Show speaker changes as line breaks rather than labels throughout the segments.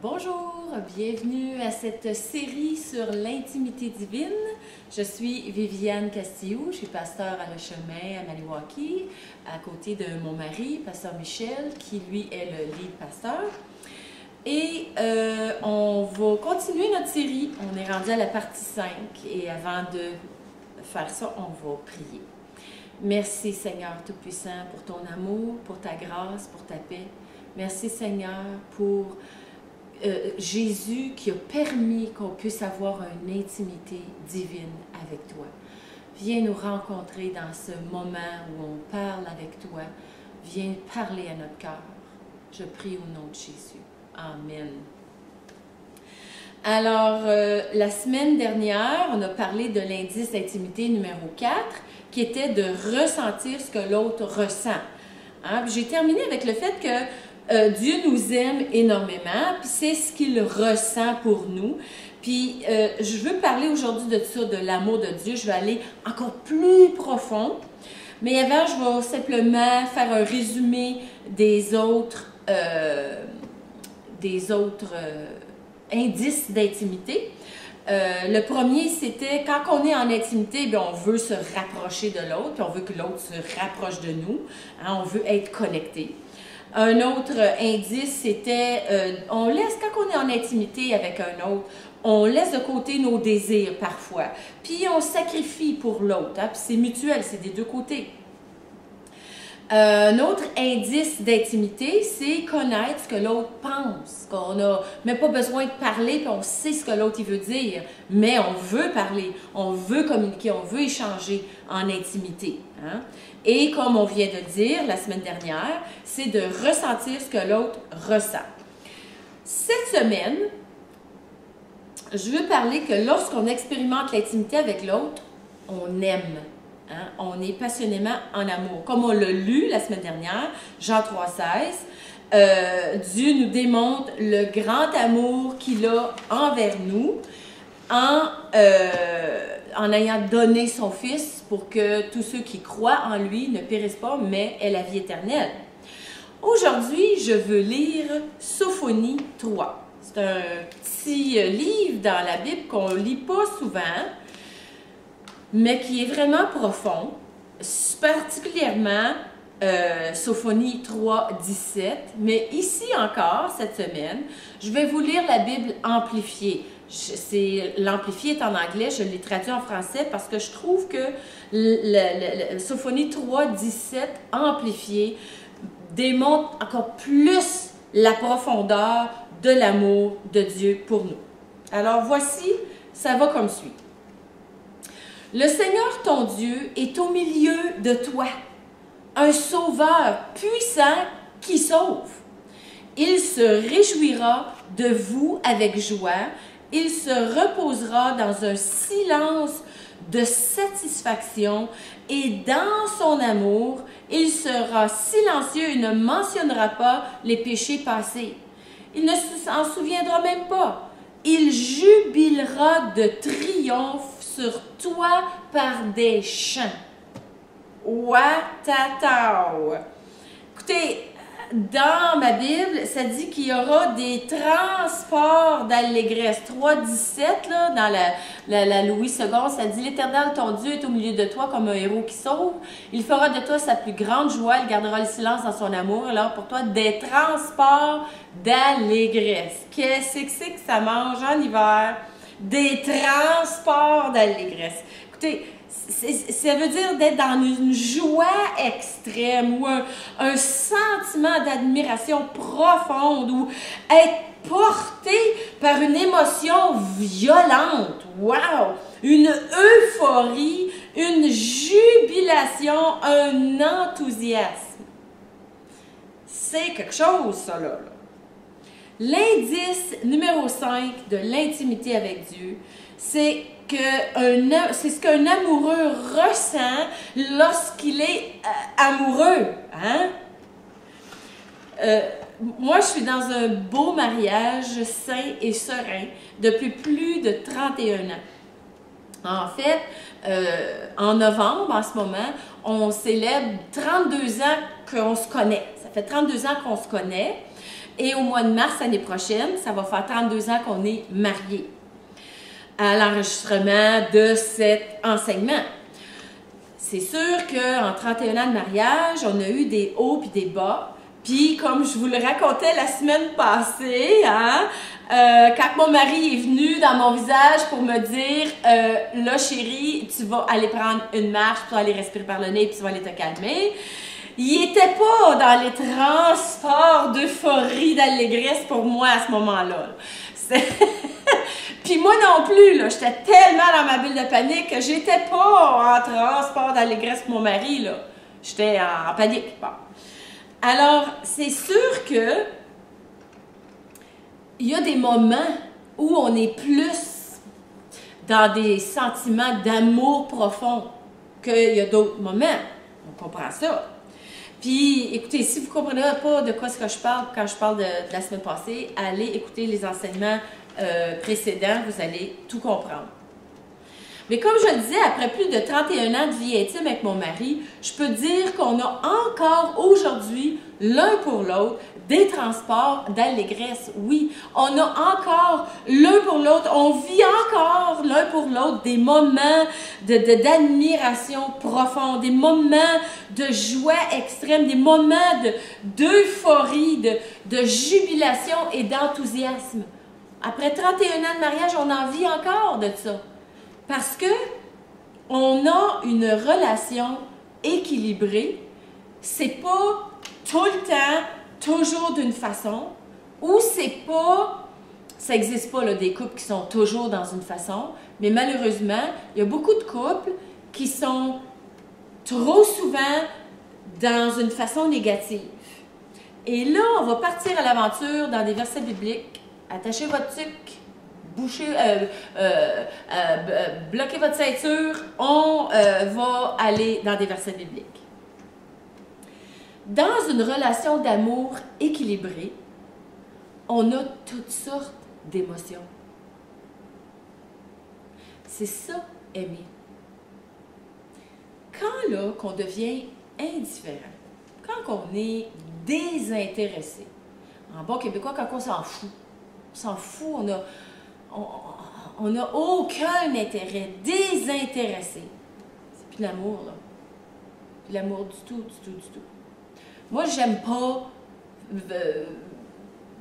Bonjour, bienvenue à cette série sur l'intimité divine. Je suis Viviane Castillo, je suis pasteur à Le Chemin à Maniwaki, à côté de mon mari, pasteur Michel, qui lui est le lead pasteur. Et on va continuer notre série. On est rendu à la partie 5 et avant de faire ça, on va prier. Merci Seigneur Tout-Puissant pour ton amour, pour ta grâce, pour ta paix. Merci Seigneur pour Jésus qui a permis qu'on puisse avoir une intimité divine avec toi. Viens nous rencontrer dans ce moment où on parle avec toi. Viens parler à notre cœur. Je prie au nom de Jésus. Amen. Alors, la semaine dernière, on a parlé de l'indice d'intimité numéro 4, qui était de ressentir ce que l'autre ressent. Hein? J'ai terminé avec le fait que Dieu nous aime énormément, puis c'est ce qu'il ressent pour nous. Puis je veux parler aujourd'hui de ça, de l'amour de Dieu. Je vais aller encore plus profond. Mais avant, je vais simplement faire un résumé des autres indices d'intimité. Le premier, c'était quand on est en intimité, bien, on veut se rapprocher de l'autre, puis on veut que l'autre se rapproche de nous. Hein, on veut être connecté. Un autre indice, c'était, on laisse, quand on est en intimité avec un autre, on laisse de côté nos désirs parfois, puis on sacrifie pour l'autre, hein, puis c'est mutuel, c'est des deux côtés. Un autre indice d'intimité, c'est connaître ce que l'autre pense, qu'on n'a même pas besoin de parler, puis on sait ce que l'autre veut dire, mais on veut parler, on veut communiquer, on veut échanger en intimité. Hein? Et comme on vient de dire la semaine dernière, c'est de ressentir ce que l'autre ressent. Cette semaine, je veux parler que lorsqu'on expérimente l'intimité avec l'autre, on aime. Hein? On est passionnément en amour. Comme on l'a lu la semaine dernière, Jean 3,16, Dieu nous démontre le grand amour qu'il a envers nous en ayant donné son Fils pour que tous ceux qui croient en lui ne périssent pas, mais aient la vie éternelle. Aujourd'hui, je veux lire Sophonie 3. C'est un petit livre dans la Bible qu'on ne lit pas souvent, mais qui est vraiment profond, particulièrement Sophonie 3, 17. Mais ici encore, cette semaine, je vais vous lire la Bible amplifiée. L'amplifié est en anglais, je l'ai traduit en français parce que je trouve que Sophonie 3, 17 amplifié démontre encore plus la profondeur de l'amour de Dieu pour nous. Alors voici, ça va comme suit. Le Seigneur ton Dieu est au milieu de toi, un sauveur puissant qui sauve. Il se réjouira de vous avec joie. Il se reposera dans un silence de satisfaction et dans son amour, il sera silencieux et ne mentionnera pas les péchés passés. Il ne s'en souviendra même pas. Il jubilera de triomphe sur toi par des chants. Watatao! Écoutez, dans ma Bible, ça dit qu'il y aura des transports d'allégresse. 3,17, là, dans la Louis II, ça dit « L'Éternel, ton Dieu, est au milieu de toi comme un héros qui sauve. Il fera de toi sa plus grande joie. Il gardera le silence dans son amour. Alors pour toi, des transports d'allégresse. » Qu'est-ce que c'est que ça mange en hiver? Des transports d'allégresse. Écoutez, ça veut dire d'être dans une joie extrême ou un sentiment d'admiration profonde ou être porté par une émotion violente. Wow! Une euphorie, une jubilation, un enthousiasme. C'est quelque chose, ça, là. L'indice numéro 5 de l'intimité avec Dieu, c'est ce qu'un amoureux ressent lorsqu'il est amoureux. Hein? Moi, je suis dans un beau mariage sain et serein depuis plus de 31 ans. En fait, en novembre, en ce moment, on célèbre 32 ans qu'on se connaît. Ça fait 32 ans qu'on se connaît. Et au mois de mars l'année prochaine, ça va faire 32 ans qu'on est mariés à l'enregistrement de cet enseignement. C'est sûr qu'en 31 ans de mariage, on a eu des hauts et des bas. Puis, comme je vous le racontais la semaine passée, hein, quand mon mari est venu dans mon visage pour me dire « Là, chérie, tu vas aller prendre une marche, tu vas aller respirer par le nez, puis tu vas aller te calmer », il n'était pas dans les transports d'euphorie, d'allégresse pour moi à ce moment-là. Puis moi non plus, là, j'étais tellement dans ma bulle de panique que j'étais pas en transport d'allégresse pour mon mari, là. J'étais en panique. Bon. Alors, c'est sûr que il y a des moments où on est plus dans des sentiments d'amour profond qu'il y a d'autres moments. On comprend ça. Puis, écoutez, si vous ne comprenez pas de quoi est-ce que je parle quand je parle de la semaine passée, allez écouter les enseignements précédents, vous allez tout comprendre. Mais comme je le disais, après plus de 31 ans de vie intime avec mon mari, je peux dire qu'on a encore aujourd'hui, l'un pour l'autre, des transports d'allégresse. Oui, on a encore l'un pour l'autre, on vit encore l'un pour l'autre des moments d'admiration profonde, des moments de joie extrême, des moments d'euphorie, de jubilation et d'enthousiasme. Après 31 ans de mariage, on en vit encore de ça. Parce que on a une relation équilibrée, c'est pas tout le temps, toujours d'une façon, ou c'est pas, ça n'existe pas là, des couples qui sont toujours dans une façon, mais malheureusement, il y a beaucoup de couples qui sont trop souvent dans une façon négative. Et là, on va partir à l'aventure dans des versets bibliques. Attachez votre tuque. Bloquez votre ceinture, on va aller dans des versets bibliques. Dans une relation d'amour équilibrée, on a toutes sortes d'émotions. C'est ça, aimer. Quand là, qu'on devient indifférent, quand on est désintéressé, en bon québécois, quand on s'en fout, on n'a aucun intérêt, désintéressé. C'est plus l'amour, là. Plus l'amour du tout. Moi, j'aime pas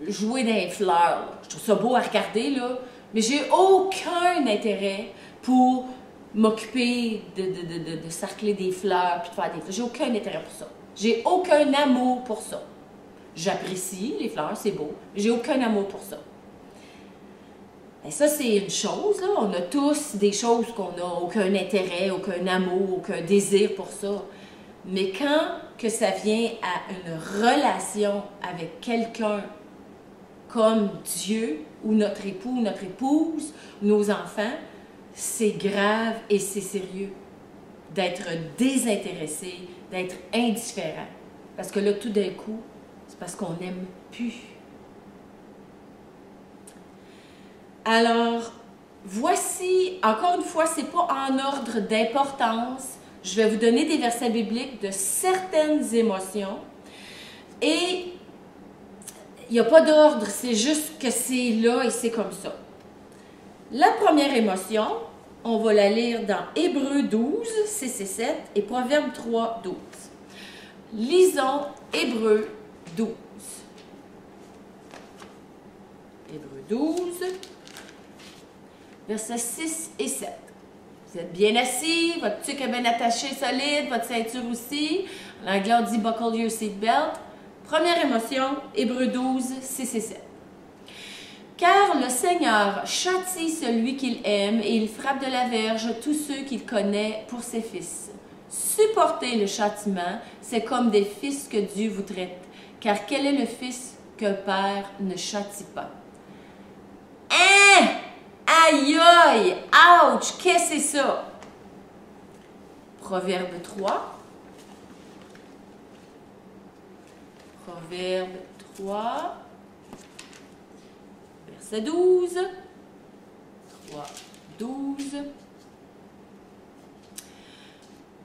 jouer dans les fleurs, là. Je trouve ça beau à regarder, là, mais j'ai aucun intérêt pour m'occuper de sarcler des fleurs puis de faire des fleurs. J'ai aucun intérêt pour ça. J'ai aucun amour pour ça. J'apprécie les fleurs, c'est beau, mais j'ai aucun amour pour ça. Et ça, c'est une chose, là. On a tous des choses qu'on n'a aucun intérêt, aucun amour, aucun désir pour ça. Mais quand que ça vient à une relation avec quelqu'un comme Dieu, ou notre époux, ou notre épouse, nos enfants, c'est grave et c'est sérieux d'être désintéressé, d'être indifférent. Parce que là, tout d'un coup, c'est parce qu'on n'aime plus. Alors, voici, encore une fois, ce n'est pas en ordre d'importance. Je vais vous donner des versets bibliques de certaines émotions. Et il n'y a pas d'ordre, c'est juste que c'est là et c'est comme ça. La première émotion, on va la lire dans Hébreux 12, 6 et 7 et Proverbes 3, 12. Lisons Hébreux 12. Hébreux 12. Versets 6 et 7. Vous êtes bien assis, votre tuque est bien attaché, solide, votre ceinture aussi. En anglais, on dit « buckle your seatbelt ». Première émotion, Hébreux 12, 6 et 7. « Car le Seigneur châtie celui qu'il aime et il frappe de la verge tous ceux qu'il connaît pour ses fils. Supportez le châtiment, c'est comme des fils que Dieu vous traite. Car quel est le fils qu'un père ne châtie pas? » Hein? Aïe aïe! Ouch! Qu'est-ce que c'est ça? Proverbe 3. Proverbe 3. Verset 12. 3, 12.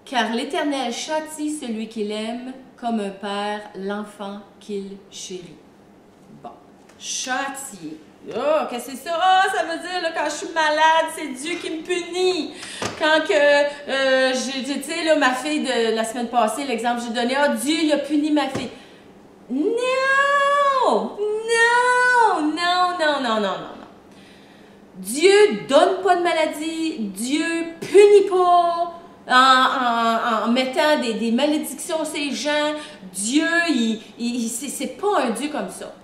Car l'Éternel châtie celui qu'il aime comme un père l'enfant qu'il chérit. Bon, châtier. Oh, qu'est-ce que c'est ça? Oh, ça veut dire, là, quand je suis malade, c'est Dieu qui me punit. Quand que, tu sais, là, ma fille de la semaine passée, l'exemple que j'ai donné, oh, Dieu, il a puni ma fille. Non! Non! Non, non, non, non, non, non. Dieu donne pas de maladie, Dieu punit pas en mettant des malédictions sur les gens. Dieu, c'est pas un Dieu comme ça.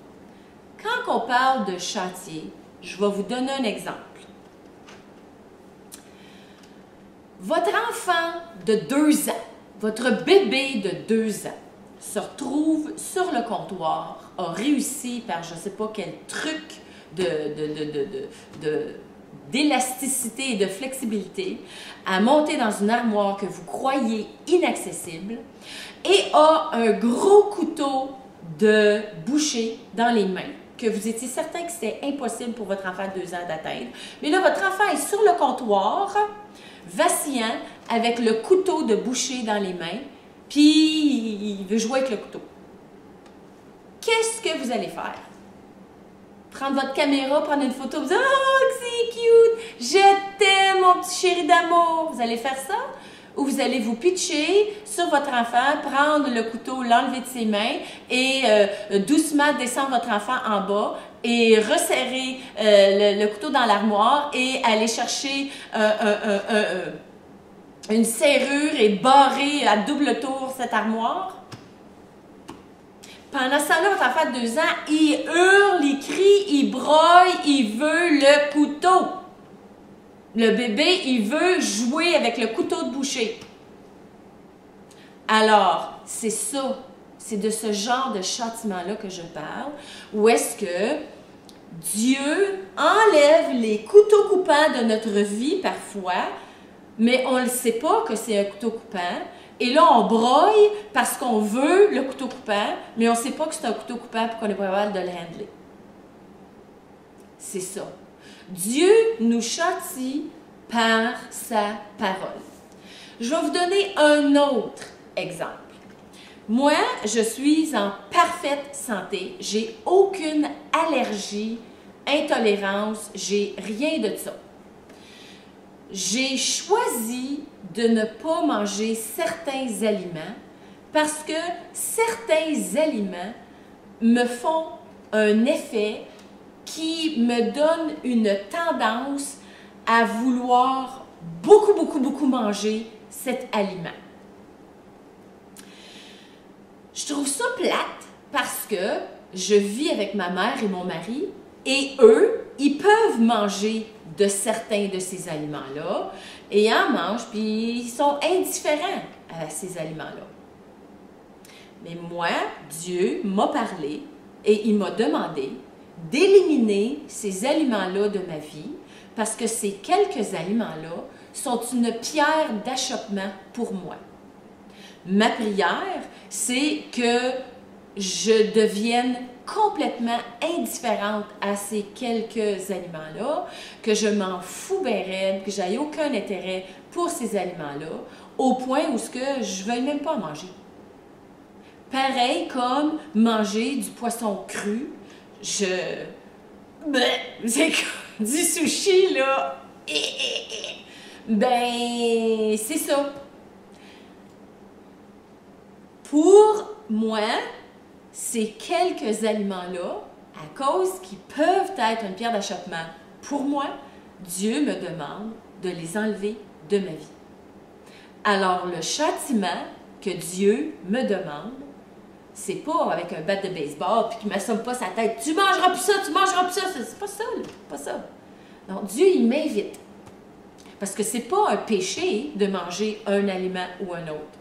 Quand on parle de châtier, je vais vous donner un exemple. Votre enfant de 2 ans, votre bébé de 2 ans, se retrouve sur le comptoir, a réussi par je ne sais pas quel truc d'élasticité et de flexibilité à monter dans une armoire que vous croyez inaccessible et a un gros couteau de boucher dans les mains que vous étiez certain que c'était impossible pour votre enfant de 2 ans d'atteindre. Mais là, votre enfant est sur le comptoir, vacillant, avec le couteau de boucher dans les mains, puis il veut jouer avec le couteau. Qu'est-ce que vous allez faire? Prendre votre caméra, prendre une photo, vous dire « Oh, c'est cute! Je t'aime, mon petit chéri d'amour! » Vous allez faire ça? Ou vous allez vous pitcher sur votre enfant, prendre le couteau, l'enlever de ses mains et doucement descendre votre enfant en bas et resserrer le couteau dans l'armoire et aller chercher une serrure et barrer à double tour cette armoire. Pendant ce temps-là, votre enfant de 2 ans, il hurle, il crie, il broille, il veut le couteau. Le bébé, il veut jouer avec le couteau de boucher. Alors, c'est ça, c'est de ce genre de châtiment-là que je parle, où est-ce que Dieu enlève les couteaux coupants de notre vie parfois, mais on ne sait pas que c'est un couteau coupant. Et là, on broye parce qu'on veut le couteau coupant, mais on ne sait pas que c'est un couteau coupant et qu'on n'est pas capable de le handler. C'est ça. Dieu nous châtie par sa parole. Je vais vous donner un autre exemple. Moi, je suis en parfaite santé. J'ai aucune allergie, intolérance, j'ai rien de ça. J'ai choisi de ne pas manger certains aliments parce que certains aliments me font un effet qui me donne une tendance à vouloir beaucoup manger cet aliment. Je trouve ça plate parce que je vis avec ma mère et mon mari et eux, ils peuvent manger de certains de ces aliments-là et en mangent, puis ils sont indifférents à ces aliments-là. Mais moi, Dieu m'a parlé et il m'a demandé d'éliminer ces aliments-là de ma vie parce que ces quelques aliments-là sont une pierre d'achoppement pour moi. Ma prière, c'est que je devienne complètement indifférente à ces quelques aliments-là, que je m'en fous bien raide, que je n'ai aucun intérêt pour ces aliments-là, au point où je ne veuille même pas en manger. Pareil comme manger du poisson cru, c'est du sushi, là. Ben, c'est ça. Pour moi, ces quelques aliments-là, à cause qu'ils peuvent être une pierre d'achoppement, pour moi, Dieu me demande de les enlever de ma vie. Alors, le châtiment que Dieu me demande, c'est pas avec un bat de baseball puis qu'il ne m'assomme pas sa tête. Tu mangeras plus ça, tu mangeras plus ça. C'est pas ça, là. Pas ça. Non, Dieu, il m'invite. Parce que c'est pas un péché de manger un aliment ou un autre.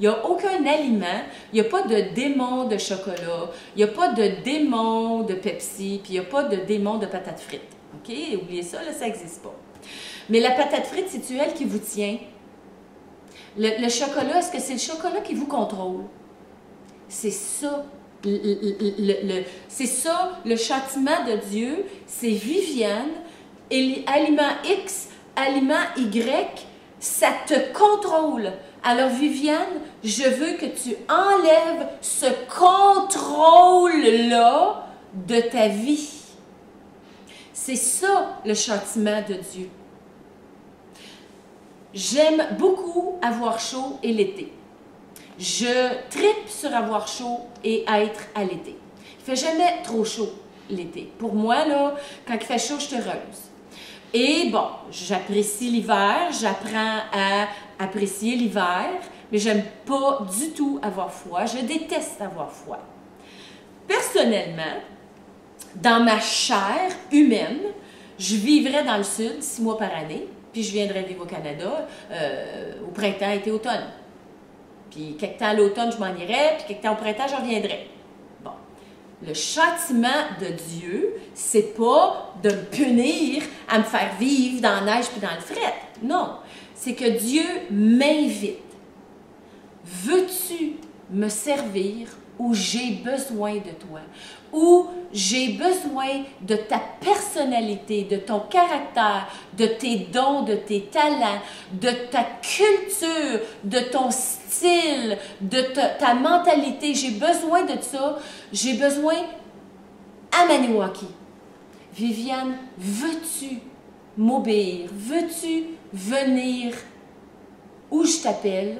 Il n'y a aucun aliment, il n'y a pas de démon de chocolat, il n'y a pas de démon de Pepsi, puis il n'y a pas de démon de patates frites. OK? Oubliez ça, là, ça n'existe pas. Mais la patate frite, c'est-tu elle qui vous tient? Le chocolat, est-ce que c'est le chocolat qui vous contrôle? C'est ça. C'est ça, le châtiment de Dieu, c'est Viviane, et aliment X, aliment Y, ça te contrôle. Alors, Viviane, je veux que tu enlèves ce contrôle-là de ta vie. C'est ça, le châtiment de Dieu. J'aime beaucoup avoir chaud et l'été. Je tripe sur avoir chaud et être à l'été. Il ne fait jamais trop chaud l'été. Pour moi, là, quand il fait chaud, je suis heureuse. Et bon, j'apprécie l'hiver, j'apprends à apprécier l'hiver, mais j'aime pas du tout avoir froid. Je déteste avoir froid. Personnellement, dans ma chair humaine, je vivrais dans le sud 6 mois par année, puis je viendrais vivre au Canada au printemps, été, automne. Puis quelque temps à l'automne, je m'en irais, puis quelque temps au printemps, je reviendrais. Bon. Le châtiment de Dieu, c'est pas de me punir à me faire vivre dans la neige puis dans le fret. Non. C'est que Dieu m'invite. Veux-tu me servir où j'ai besoin de toi? Où j'ai besoin de ta personnalité, de ton caractère, de tes dons, de tes talents, de ta culture, de ton style, de ta mentalité. J'ai besoin de ça. J'ai besoin à Maniwaki. Viviane, veux-tu m'obéir? Veux-tu venir où je t'appelle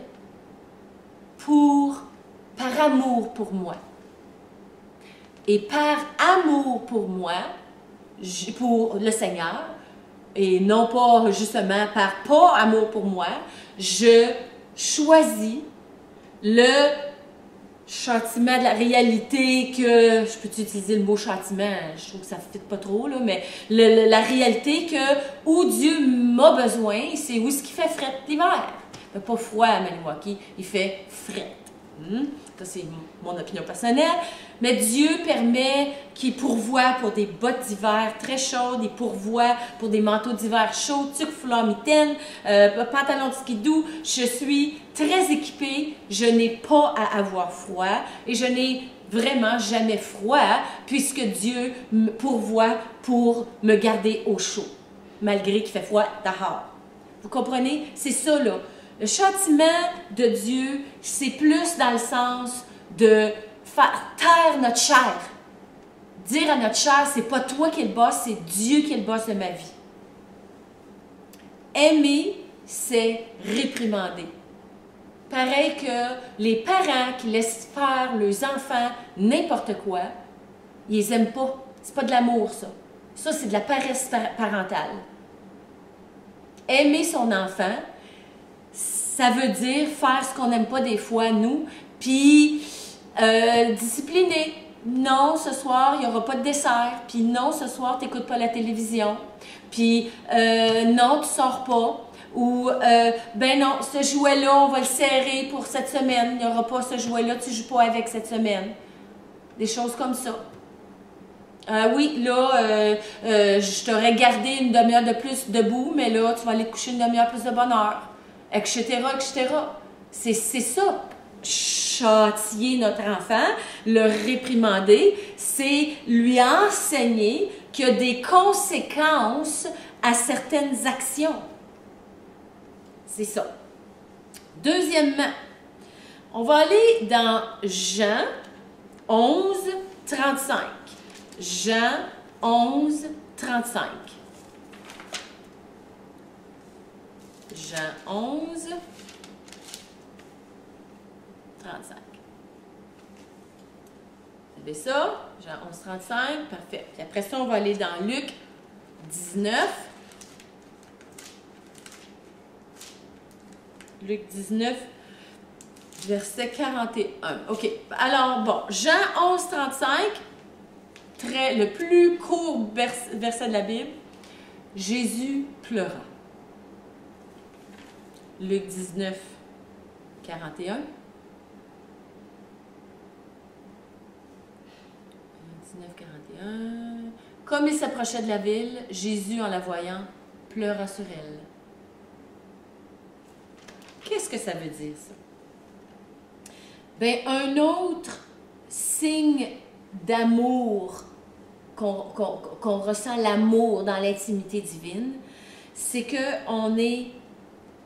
par amour pour moi? Et par amour pour moi, pour le Seigneur, et non pas justement par pas amour pour moi, je choisis le châtiment de la réalité que, je peux utiliser le mot châtiment, je trouve que ça ne fit pas trop, là, mais la réalité que où Dieu m'a besoin, c'est où est-ce qu'il fait fret l'hiver. Il ne fait pas froid à Maniwaki, il fait fret. Ça, c'est mon opinion personnelle. Mais Dieu permet qu'il pourvoie pour des bottes d'hiver très chaudes, il pourvoit pour des manteaux d'hiver chauds, tuque, foulard, mitaine, pantalon de skidoo. Je suis très équipée, je n'ai pas à avoir froid et je n'ai vraiment jamais froid puisque Dieu me pourvoit pour me garder au chaud, malgré qu'il fait froid dehors. Vous comprenez? C'est ça, là. Le châtiment de Dieu, c'est plus dans le sens de faire taire notre chair. Dire à notre chair, c'est pas toi qui es le boss, c'est Dieu qui est le boss de ma vie. Aimer, c'est réprimander. Pareil que les parents qui laissent faire leurs enfants n'importe quoi, ils les aiment pas. C'est pas de l'amour, ça. Ça, c'est de la paresse parentale. Aimer son enfant, ça veut dire faire ce qu'on n'aime pas des fois, nous, puis discipliner. Non, ce soir, il n'y aura pas de dessert. Puis non, ce soir, tu n'écoutes pas la télévision. Puis non, tu ne sors pas. Ou, ben non, ce jouet-là, on va le serrer pour cette semaine. Il n'y aura pas ce jouet-là, tu ne joues pas avec cette semaine. Des choses comme ça. Oui, là, je t'aurais gardé une demi-heure de plus debout, mais là, tu vas aller te coucher une demi-heure plus de bonne heure. Etc., etc. C'est ça. Châtier notre enfant, le réprimander, c'est lui enseigner qu'il y a des conséquences à certaines actions. C'est ça. Deuxièmement, on va aller dans Jean 11, 35. Jean 11, 35. Jean 11, 35. Vous avez ça? Jean 11, 35. Parfait. Puis après ça, on va aller dans Luc 19. Luc 19, verset 41. OK. Alors, bon, Jean 11, 35, le plus court verset de la Bible. Jésus pleura. Luc 19, 41. 19, 41. Comme il s'approchait de la ville, Jésus, en la voyant, pleura sur elle. Qu'est-ce que ça veut dire, ça? Bien, un autre signe d'amour, qu'on ressent l'amour dans l'intimité divine, c'est qu'on est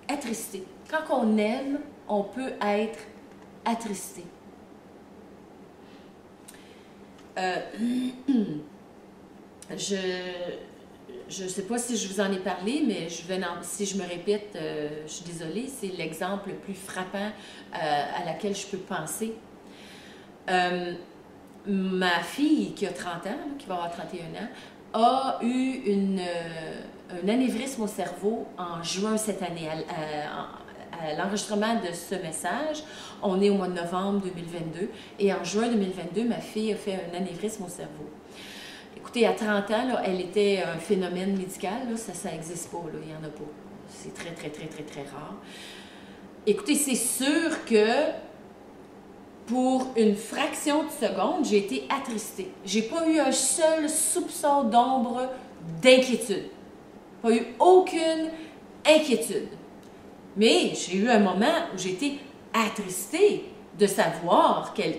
attristé. Quand on aime, on peut être attristé. Je ne sais pas si je vous en ai parlé, mais si je me répète, je suis désolée, c'est l'exemple le plus frappant à laquelle je peux penser. Ma fille, qui a 30 ans, qui va avoir 31 ans, a eu un anévrisme au cerveau en juin cette année. À l'enregistrement de ce message, on est au mois de novembre 2022, et en juin 2022, ma fille a fait un anévrisme au cerveau. Écoutez, à 30 ans, là, elle était un phénomène médical, là, ça n'existe pas, là, il n'y en a pas. C'est très, très, très, très, très rare. Écoutez, c'est sûr que pour une fraction de seconde, j'ai été attristée. J'ai pas eu un seul soupçon d'ombre d'inquiétude. Pas eu aucune inquiétude. Mais j'ai eu un moment où j'étais attristée de savoir qu'elle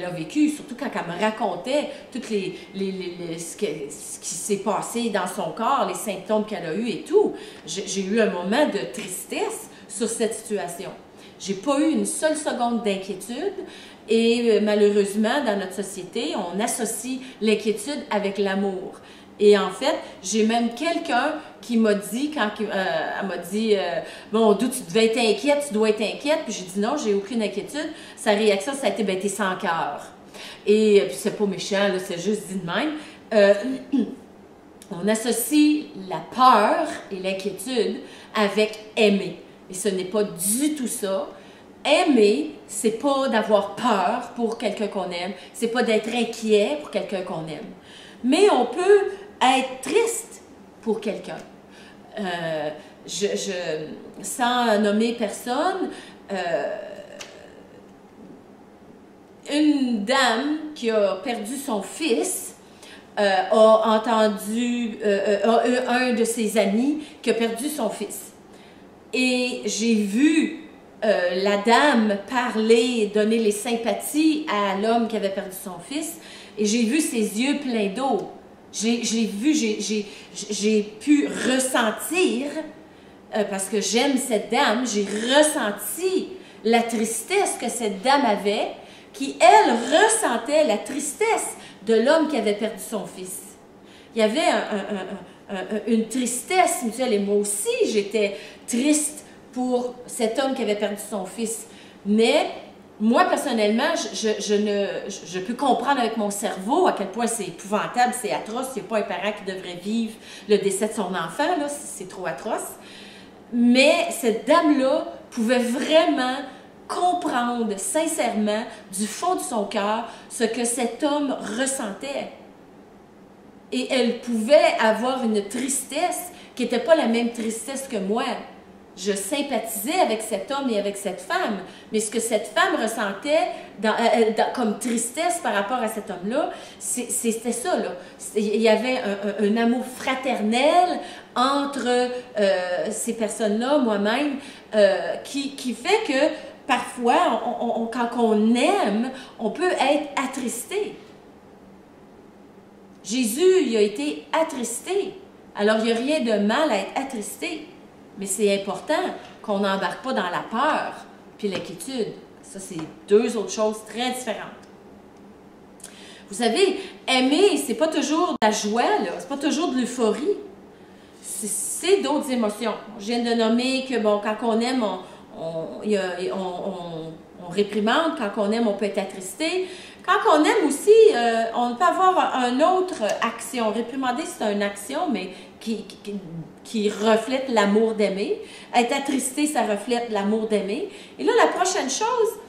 a vécu, surtout quand elle me racontait tout ce qui s'est passé dans son corps, les symptômes qu'elle a eus et tout. J'ai eu un moment de tristesse sur cette situation. J'ai pas eu une seule seconde d'inquiétude et malheureusement, dans notre société, on associe l'inquiétude avec l'amour. Et en fait, j'ai même quelqu'un qui m'a dit, elle m'a dit bon, d'où tu devais être inquiète, tu dois être inquiète. Puis j'ai dit non, j'ai aucune inquiétude. Sa réaction, ça a été, ben, t'es sans cœur. Et puis c'est pas méchant, là, c'est juste dit de même. On associe la peur et l'inquiétude avec aimer. Et ce n'est pas du tout ça. Aimer, c'est pas d'avoir peur pour quelqu'un qu'on aime, c'est pas d'être inquiet pour quelqu'un qu'on aime. Mais on peut être triste pour quelqu'un. Sans nommer personne, une dame qui a perdu son fils a entendu un de ses amis qui a perdu son fils. Et j'ai vu la dame parler, donner les sympathies à l'homme qui avait perdu son fils, et j'ai vu ses yeux pleins d'eau. J'ai pu ressentir, parce que j'aime cette dame, j'ai ressenti la tristesse que cette dame avait, qui, elle, ressentait la tristesse de l'homme qui avait perdu son fils. Il y avait une tristesse mutuelle, et moi aussi, j'étais triste pour cet homme qui avait perdu son fils. Mais moi, personnellement, je peux comprendre avec mon cerveau à quel point c'est épouvantable, c'est atroce. Il n'y a pas un parent qui devrait vivre le décès de son enfant, là, c'est trop atroce. Mais cette dame-là pouvait vraiment comprendre sincèrement, du fond de son cœur, ce que cet homme ressentait. Et elle pouvait avoir une tristesse qui n'était pas la même tristesse que moi. Je sympathisais avec cet homme et avec cette femme, mais ce que cette femme ressentait comme tristesse par rapport à cet homme-là, c'était ça, là. Il y avait un amour fraternel entre ces personnes-là, moi-même, qui fait que parfois, quand on aime, on peut être attristé. Jésus, il a été attristé. Alors, il n'y a rien de mal à être attristé. Mais c'est important qu'on n'embarque pas dans la peur puis l'inquiétude. Ça, c'est deux autres choses très différentes. Vous savez, aimer, c'est pas toujours de la joie, là. C'est pas toujours de l'euphorie. C'est d'autres émotions. Je viens de nommer que, bon, quand on aime, on réprimande. Quand on aime, on peut être attristé. Quand on aime aussi, on peut avoir une autre action. Réprimander, c'est une action, mais qui reflète l'amour d'aimer. Être attristé, ça reflète l'amour d'aimer. Et là, la prochaine chose,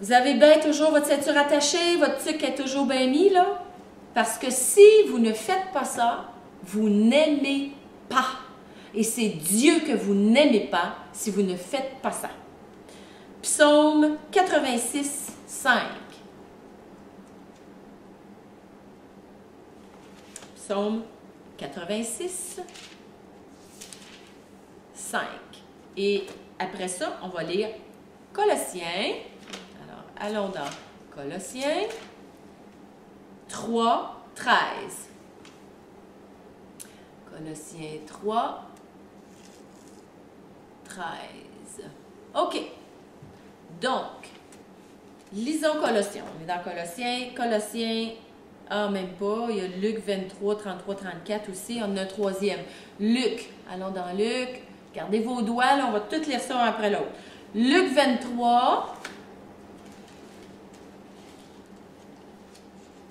vous avez bien toujours votre ceinture attachée, votre tuque est toujours bien mis, là. Parce que si vous ne faites pas ça, vous n'aimez pas. Et c'est Dieu que vous n'aimez pas si vous ne faites pas ça. Psaume 86, 5. Psaume 86, 5. Et après ça, on va lire Colossiens. Alors, allons dans Colossiens 3, 13. Colossiens 3, 13. OK. Donc, lisons Colossiens. On est dans Colossiens, même pas. Il y a Luc 23, 33, 34 aussi. On a un troisième. Luc. Allons dans Luc. Gardez vos doigts, là, on va tous lire ça un après l'autre. Luc 23,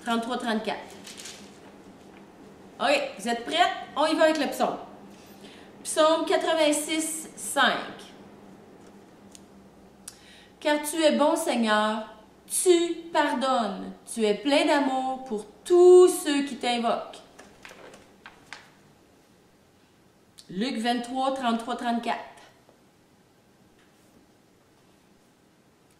33, 34. OK, vous êtes prêts? On y va avec le psaume. Psaume 86, 5. Car tu es bon, Seigneur, tu pardonnes, tu es plein d'amour pour tous ceux qui t'invoquent. Luc 23, 33, 34.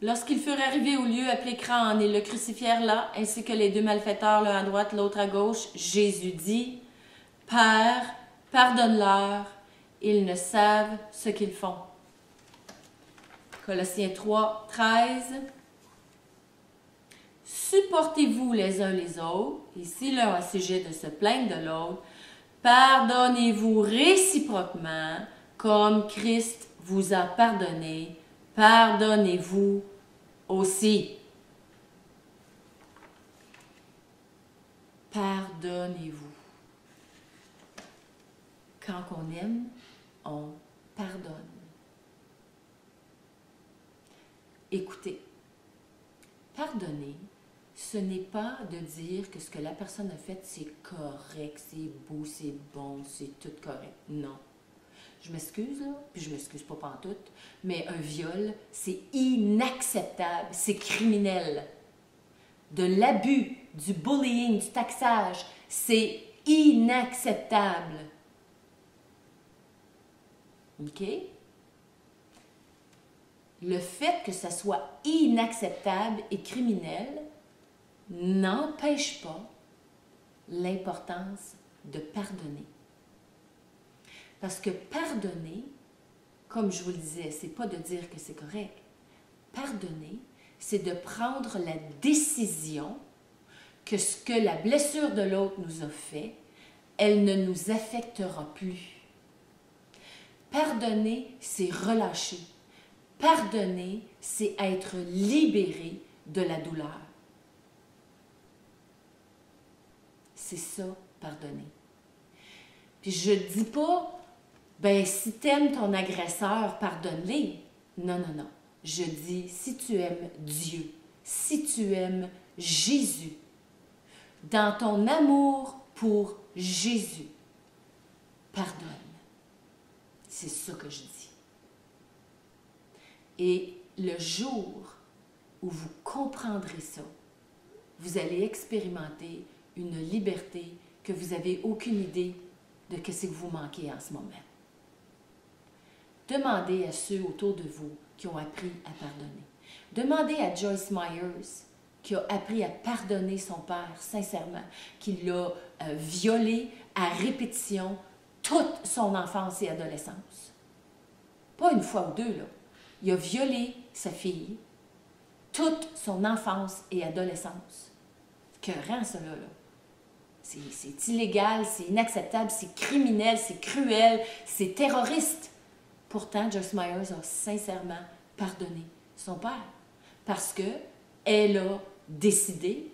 Lorsqu'ils furent arrivés au lieu appelé Crâne et le crucifièrent là, ainsi que les deux malfaiteurs, l'un à droite, l'autre à gauche, Jésus dit, « Père, pardonne-leur, ils ne savent ce qu'ils font. » Colossiens 3, 13. « Supportez-vous les uns les autres, et si l'un a sujet de se plaindre de l'autre, pardonnez-vous réciproquement, comme Christ vous a pardonné, pardonnez-vous aussi. » Pardonnez-vous. Quand on aime, on pardonne. Écoutez, pardonner, ce n'est pas de dire que ce que la personne a fait, c'est correct, c'est beau, c'est bon, c'est tout correct. Non. Je m'excuse, là, puis je m'excuse pas pantoute, mais un viol, c'est inacceptable, c'est criminel. De l'abus, du bullying, du taxage, c'est inacceptable. OK? Le fait que ça soit inacceptable et criminel n'empêche pas l'importance de pardonner. Parce que pardonner, comme je vous le disais, c'est pas de dire que c'est correct. Pardonner, c'est de prendre la décision que ce que la blessure de l'autre nous a fait, elle ne nous affectera plus. Pardonner, c'est relâcher. Pardonner, c'est être libéré de la douleur. C'est ça, pardonner. Puis je ne dis pas, ben si tu aimes ton agresseur, pardonne-les. Non, non, non. Je dis, si tu aimes Dieu, si tu aimes Jésus, dans ton amour pour Jésus, pardonne. C'est ça que je dis. Et le jour où vous comprendrez ça, vous allez expérimenter une liberté que vous n'avez aucune idée de ce que vous manquez en ce moment. Demandez à ceux autour de vous qui ont appris à pardonner. Demandez à Joyce Myers qui a appris à pardonner son père sincèrement, qui l'a violé à répétition toute son enfance et adolescence. Pas une fois ou deux, là. Il a violé sa fille toute son enfance et adolescence. Que rend cela, là? C'est illégal, c'est inacceptable, c'est criminel, c'est cruel, c'est terroriste. Pourtant, Joyce Myers a sincèrement pardonné son père parce qu'elle a décidé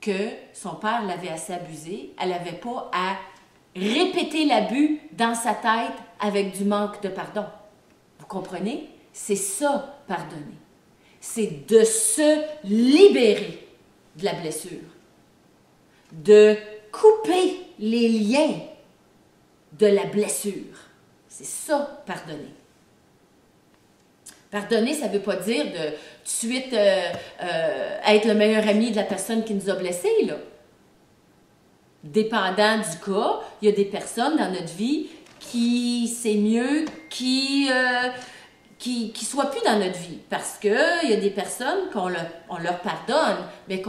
que son père l'avait assez abusé. Elle n'avait pas à répéter l'abus dans sa tête avec du manque de pardon. Vous comprenez? C'est ça, pardonner. C'est de se libérer de la blessure, de couper les liens de la blessure. C'est ça, pardonner. Pardonner, ça ne veut pas dire de tout de suite être le meilleur ami de la personne qui nous a blessés, là. Dépendant du cas, il y a des personnes dans notre vie qui, c'est mieux, qui soient plus dans notre vie. Parce qu'il y a des personnes qu'on leur pardonne, mais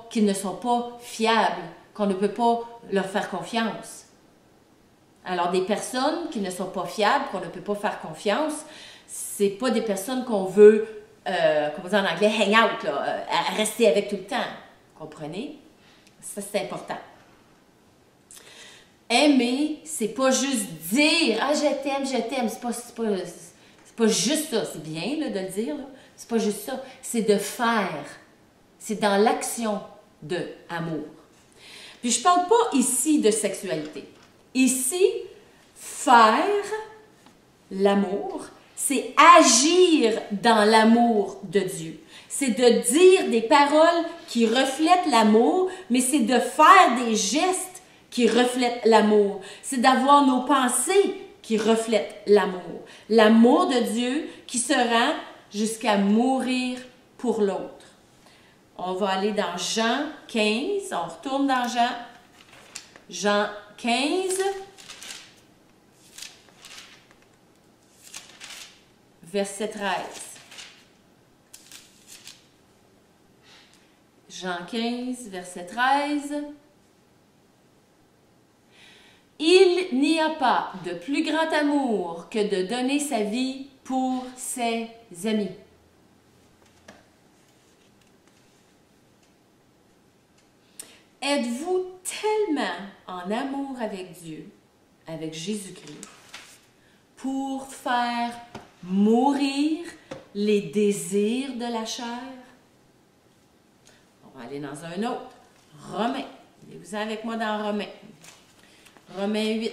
qui ne sont pas fiables, qu'on ne peut pas leur faire confiance. Alors, des personnes qui ne sont pas fiables, qu'on ne peut pas faire confiance, c'est pas des personnes qu'on veut, comme on dit en anglais, hang out, là, rester avec tout le temps. Vous comprenez? Ça, c'est important. Aimer, c'est pas juste dire « Ah, je t'aime, je t'aime ». C'est C'est pas juste ça, c'est bien là, de le dire, là. C'est pas juste ça, c'est de faire. C'est dans l'action de amour. Puis je parle pas ici de sexualité. Ici, faire l'amour, c'est agir dans l'amour de Dieu. C'est de dire des paroles qui reflètent l'amour, mais c'est de faire des gestes qui reflètent l'amour. C'est d'avoir nos pensées qui reflètent l'amour. L'amour de Dieu qui se rend jusqu'à mourir pour l'autre. On va aller dans Jean 15. On retourne dans Jean 15. Verset 13. Jean 15, verset 13. Il n'y a pas de plus grand amour que de donner sa vie pour ses amis. Êtes-vous tellement en amour avec Dieu, avec Jésus-Christ, pour faire mourir les désirs de la chair? On va aller dans un autre. Romains. Allez-vous avec moi dans Romains. Romains 8.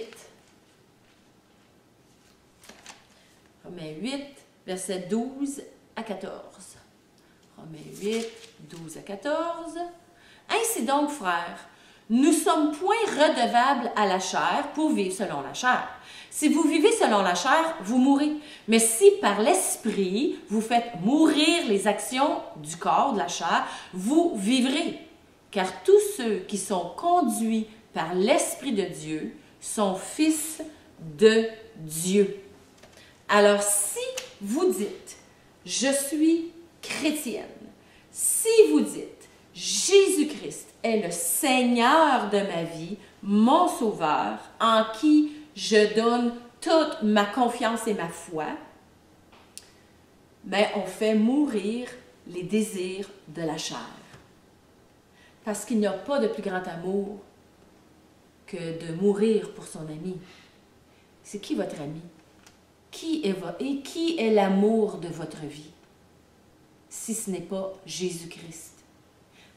Romains 8, versets 12 à 14. Romains 8, 12 à 14. Ainsi donc, frères, nous sommes point redevables à la chair pour vivre selon la chair. Si vous vivez selon la chair, vous mourrez. Mais si par l'esprit, vous faites mourir les actions du corps, de la chair, vous vivrez. Car tous ceux qui sont conduits par l'Esprit de Dieu sont fils de Dieu. Alors, si vous dites, je suis chrétienne, si vous dites, Jésus-Christ est le Seigneur de ma vie, mon Sauveur, en qui je donne toute ma confiance et ma foi, mais on fait mourir les désirs de la chair. Parce qu'il n'y a pas de plus grand amour que de mourir pour son ami. C'est qui votre ami? Qui est l'amour de votre vie? Si ce n'est pas Jésus-Christ.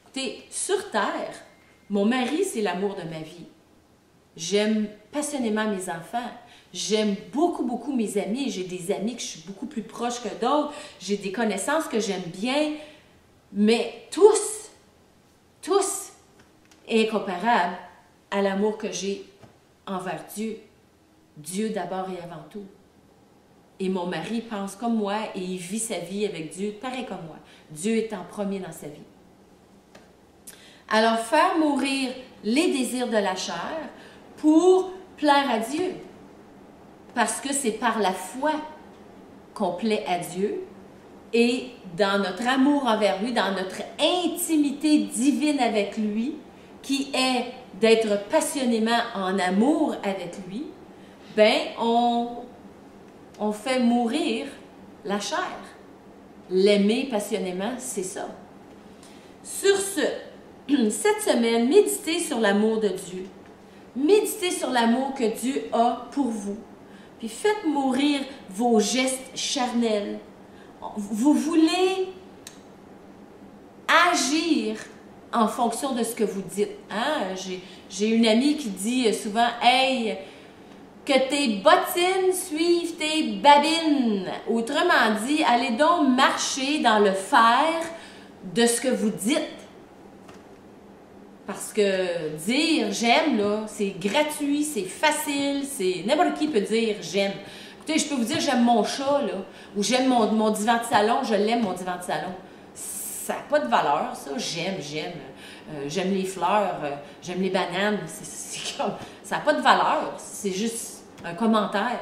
Écoutez, sur terre, mon mari, c'est l'amour de ma vie. J'aime passionnément mes enfants. J'aime beaucoup, beaucoup mes amis. J'ai des amis que je suis beaucoup plus proche que d'autres. J'ai des connaissances que j'aime bien. Mais tous est incomparable à l'amour que j'ai envers Dieu. Dieu d'abord et avant tout. Et mon mari pense comme moi et il vit sa vie avec Dieu pareil comme moi. Dieu est en premier dans sa vie. Alors, faire mourir les désirs de la chair pour plaire à Dieu. Parce que c'est par la foi qu'on plaît à Dieu et dans notre amour envers lui, dans notre intimité divine avec lui, qui est d'être passionnément en amour avec lui, ben on fait mourir la chair. L'aimer passionnément, c'est ça. Sur ce, cette semaine, méditez sur l'amour de Dieu. Méditez sur l'amour que Dieu a pour vous. Puis faites mourir vos gestes charnels. Vous voulez agir en fonction de ce que vous dites. Hein? J'ai une amie qui dit souvent « Hey, que tes bottines suivent tes babines. » Autrement dit, allez donc marcher dans le faire de ce que vous dites. Parce que dire j'aime, là, c'est gratuit, c'est facile, c'est n'importe qui peut dire j'aime. Écoutez, je peux vous dire j'aime mon chat, là, ou j'aime mon divan de salon, je l'aime mon divan de salon. Ça n'a pas de valeur, ça. J'aime. J'aime les fleurs, j'aime les bananes. C'est comme, ça n'a pas de valeur, c'est juste un commentaire.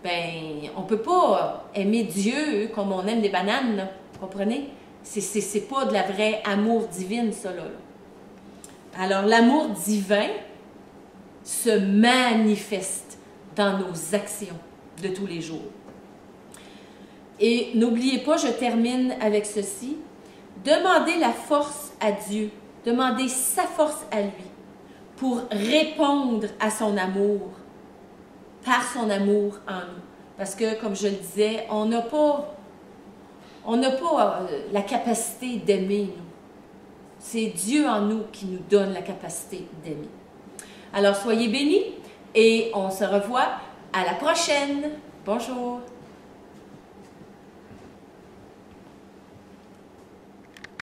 Ben, on ne peut pas aimer Dieu comme on aime des bananes, là, vous comprenez? C'est pas de la vraie amour divine, ça, là. Alors, l'amour divin se manifeste dans nos actions de tous les jours. Et n'oubliez pas, je termine avec ceci. Demandez la force à Dieu, demandez sa force à lui pour répondre à son amour, par son amour en nous. Parce que, comme je le disais, on n'a pas la capacité d'aimer, nous. C'est Dieu en nous qui nous donne la capacité d'aimer. Alors, soyez bénis et on se revoit à la prochaine. Bonjour.